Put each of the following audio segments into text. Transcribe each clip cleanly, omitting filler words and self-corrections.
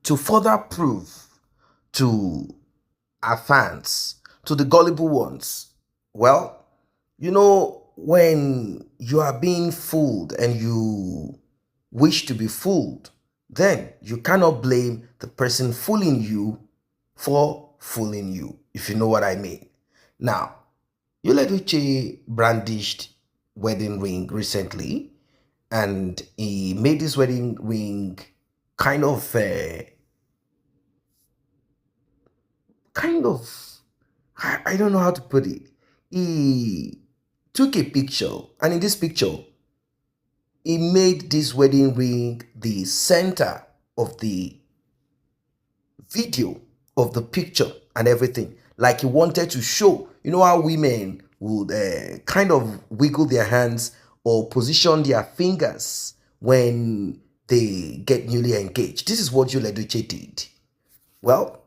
to further prove to our fans, to the gullible ones, well, when you are being fooled and you wish to be fooled, then you cannot blame the person fooling you for fooling you, if you know what I mean. Now, Edochie brandished wedding ring recently, and he made this wedding ring kind of, kind of, I don't know how to put it. He took a picture, and in this picture, he made this wedding ring the center of the video, of the picture and everything. Like he wanted to show, how women would kind of wiggle their hands or position their fingers when they get newly engaged. This is what Edochie did. Well,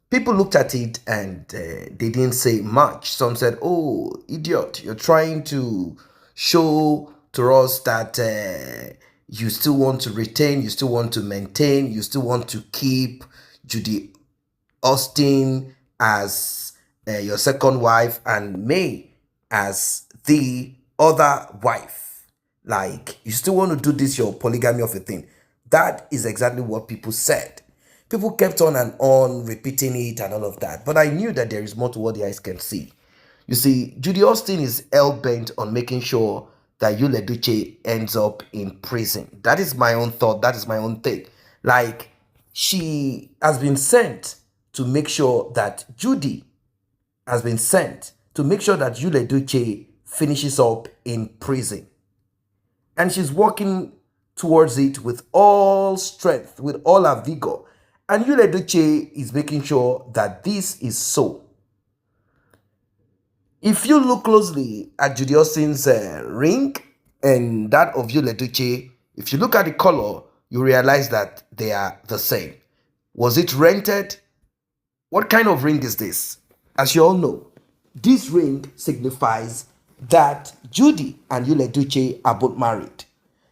people looked at it and they didn't say much. Some said, "Oh, idiot, you're trying to show to us that you still want to retain, you still want to maintain, you still want to keep Judy Austin as your second wife and May as the other wife. Like, you still want to do this, your polygamy of a thing." That is exactly what people said. People kept on and on repeating it and all of that. But I knew that there is more to what the eyes can see. You see, Judy Austin is hell-bent on making sure that Edochie ends up in prison. That is my own thought. That is my own take. Like, she has been sent to make sure that Judy has been sent to make sure that Edochie finishes up in prison. And she's working towards it with all strength, with all her vigor. And Edochie is making sure that this is so. If you look closely at Judy Austin's ring and that of Edochie, if you look at the color, you realize that they are the same. Was it rented? What kind of ring is this? As you all know, this ring signifies that Judy and Edochie are both married.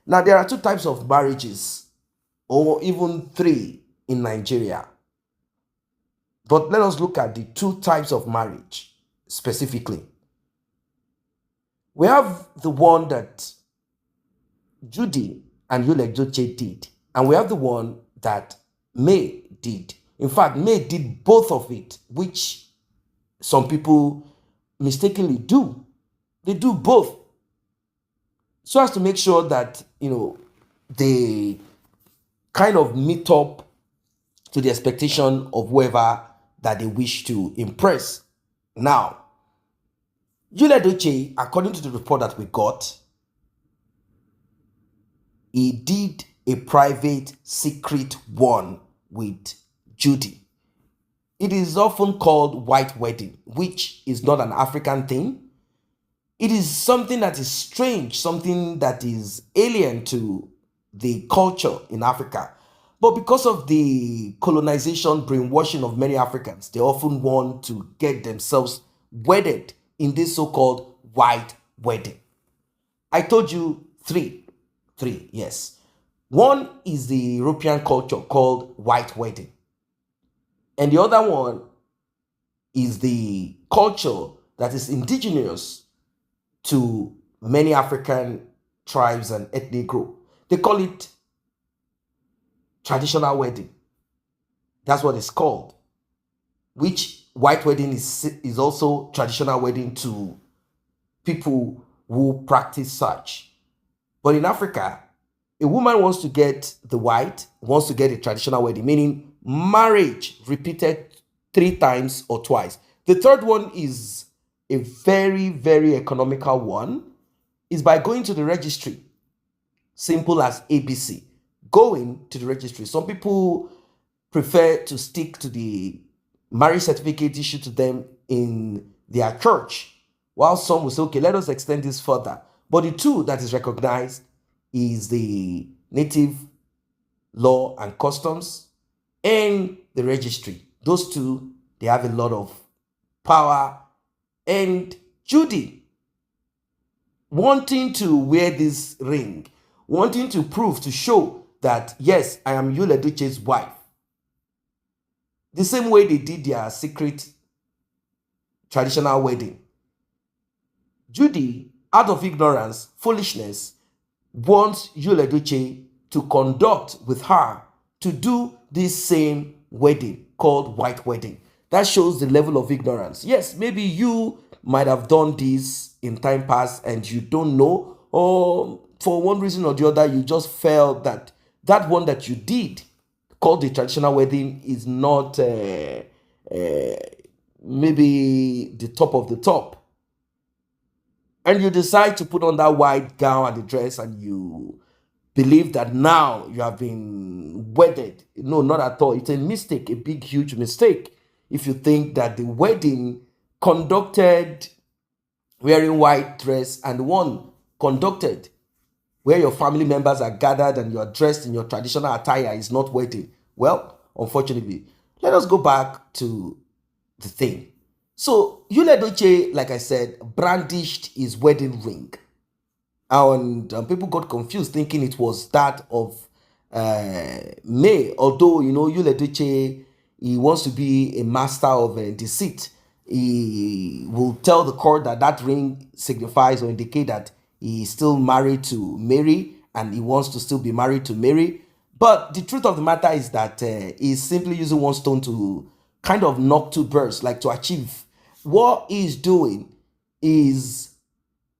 Now, there are two types of marriages, or even three in Nigeria. But let us look at the two types of marriage specifically. We have the one that Judy and Edochie did, and we have the one that May did. In fact, May did both of it, which some people mistakenly do. They do both, so as to make sure that, they kind of meet up to the expectation of whoever that they wish to impress. Now, Edochie, according to the report that we got, he did a private, secret one with Judy. It is often called white wedding, which is not an African thing. It is something that is strange, something that is alien to the culture in Africa. But because of the colonization, brainwashing of many Africans, they often want to get themselves wedded in this so-called white wedding. I told you three, yes. One is the European culture called white wedding. And the other one is the culture that is indigenous to many African tribes and ethnic groups. They call it traditional wedding. That's what it's called. Which white wedding is also traditional wedding to people who practice such. But in Africa, a woman wants to get the white, wants to get a traditional wedding, meaning marriage repeated 3 times or twice. The third one is a very, very economical one, is by going to the registry. Simple as ABC. Going to the registry. Some people prefer to stick to the marriage certificate issued to them in their church, while some will say, okay, let us extend this further. But the two that is recognized is the native law and customs and the registry. Those two, they have a lot of power. And Judy, wanting to wear this ring, wanting to prove, to show that, yes, I am Edochie's wife, The same way they did their secret traditional wedding. Judy, out of ignorance, foolishness, wants Edochie to conduct with her to do this same wedding called white wedding. That shows the level of ignorance. Yes, maybe you might have done this in time past and you don't know, or for one reason or the other, you just felt that that one that you did called the traditional wedding is not maybe the top of the top, and you decide to put on that white gown and the dress, and you believe that now you have been wedded. No, not at all. It's a mistake, a big, huge mistake. If you think that the wedding conducted wearing white dress and the one conducted where your family members are gathered and you are dressed in your traditional attire is not wedding, well, unfortunately, let us go back to the thing. So Edochie, like I said, brandished his wedding ring, and people got confused thinking it was that of May. Although Edochie, he wants to be a master of deceit. He will tell the court that that ring signifies or indicate that he is still married to Mary and he wants to still be married to Mary. But the truth of the matter is that he's simply using one stone to kind of knock two birds, like to achieve. What he's doing is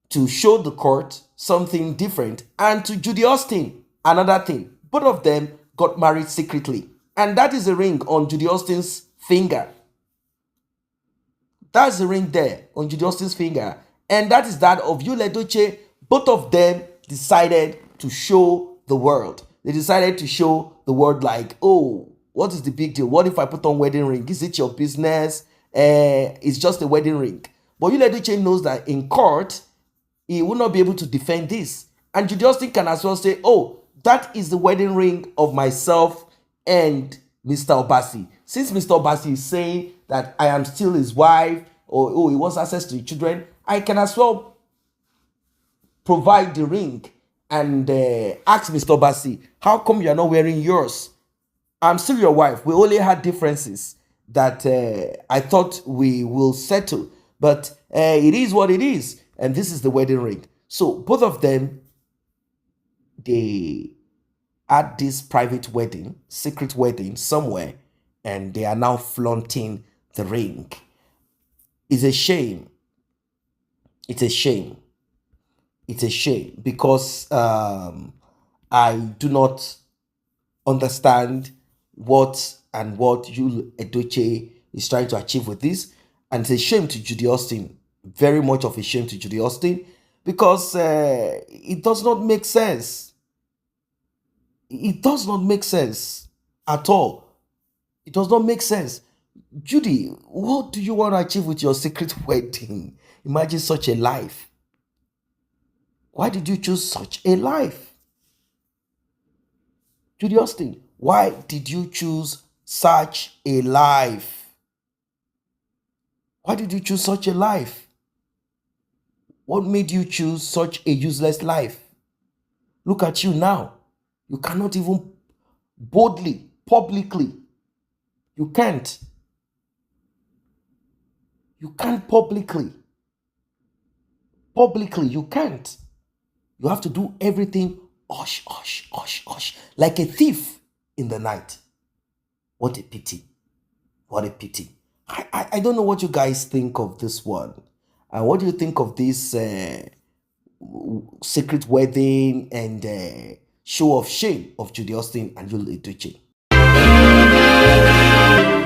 to show the court something different, and to Judy Austin another thing. Both of them got married secretly, and that is a ring on Judy Austin's finger. That's the ring there on Judy Austin's finger, and that is that of Edochie. Both of them decided to show the world. They decided to show the world like, oh, what is the big deal? What if I put on wedding ring? Is it your business? It's just a wedding ring. But Edochie knows that in court, he will not be able to defend this. And Judy Austin can as well say, oh, that is the wedding ring of myself and Mr. Obasi. Since Mr. Obasi is saying that I am still his wife, or oh, he wants access to the children, I can as well provide the ring and ask Mr. Obasi, how come you are not wearing yours? I'm still your wife. We only had differences that I thought we will settle, but it is what it is, and this is the wedding ring. So both of them, they had this private wedding, secret wedding somewhere, and they are now flaunting the ring. It's a shame. It's a shame. It's a shame because I do not understand what Edochie is trying to achieve with this. And it's a shame to Judy Austin, very much of a shame to Judy Austin, because it does not make sense. It does not make sense at all. It does not make sense. Judy, what do you want to achieve with your secret wedding? Imagine such a life. Why did you choose such a life? Judy Austin, why did you choose such a life? Why did you choose such a life? What made you choose such a useless life? Look at you now. You cannot even boldly, publicly. You can't. You can't publicly. Publicly, you can't. You have to do everything hush, hush, hush, hush, like a thief in the night. What a pity. What a pity. I don't know what you guys think of this one. And what do you think of this secret wedding and show of shame of Judy Austin and Edochie?